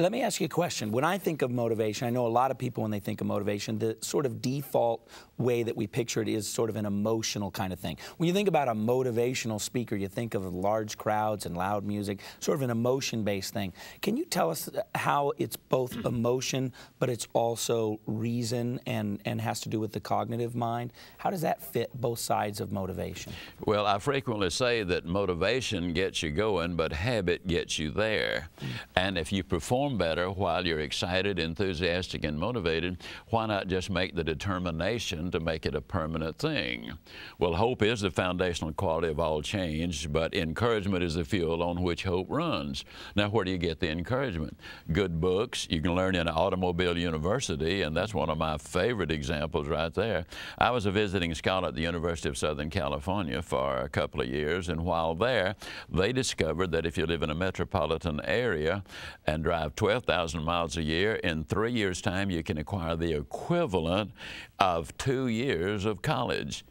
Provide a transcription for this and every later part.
Let me ask you a question. When I think of motivation, I know a lot of people when they think of motivation, the sort of default way that we picture it is sort of an emotional kind of thing. When you think about a motivational speaker, you think of large crowds and loud music, sort of an emotion-based thing. Can you tell us how it's both emotion, but it's also reason and has to do with the cognitive mind? How does that fit both sides of motivation? Well, I frequently say that motivation gets you going, but habit gets you there. And if you perform better while you're excited, enthusiastic, and motivated, why not just make the determination to make it a permanent thing? Well, hope is the foundational quality of all change, but encouragement is the fuel on which hope runs. Now, where do you get the encouragement? Good books. You can learn in an automobile university, and that's one of my favorite examples right there. I was a visiting scholar at the University of Southern California for a couple of years, and while there, they discovered that if you live in a metropolitan area and drive 12,000 miles a year, in 3 years' time you can acquire the equivalent of 2 years of college.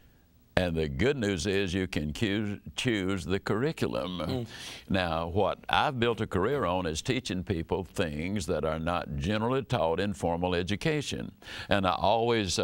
And the good news is you can choose the curriculum. Now, what I've built a career on is teaching people things that are not generally taught in formal education. And I always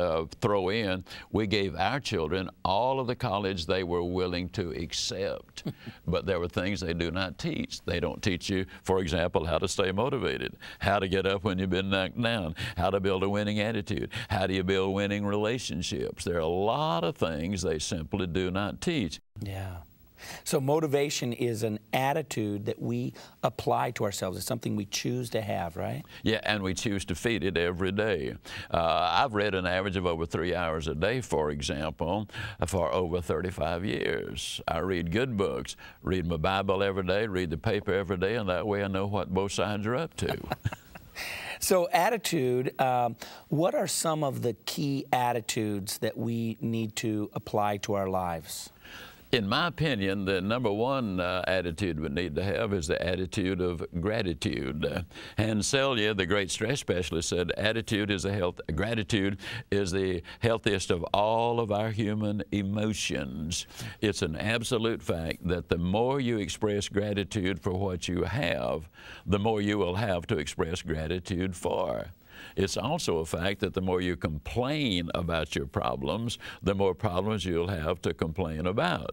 throw in, we gave our children all of the college they were willing to accept. But there were things they do not teach. They don't teach you, for example, how to stay motivated, how to get up when you've been knocked down, how to build a winning attitude, how do you build winning relationships. There are a lot of things they simply do not teach. Yeah. So motivation is an attitude that we apply to ourselves. It's something we choose to have, right? Yeah, and we choose to feed it every day. I've read an average of over 3 hours a day, for example, for over 35 years. I read good books, read my Bible every day, read the paper every day, and that way I know what both sides are up to. So attitude, what are some of the key attitudes that we need to apply to our lives? In my opinion, the number one attitude we need to have is the attitude of gratitude. Hans Selye, the great stress specialist, said gratitude is the healthiest of all of our human emotions. It's an absolute fact that the more you express gratitude for what you have, the more you will have to express gratitude for. It's also a fact that the more you complain about your problems, the more problems you'll have to complain about.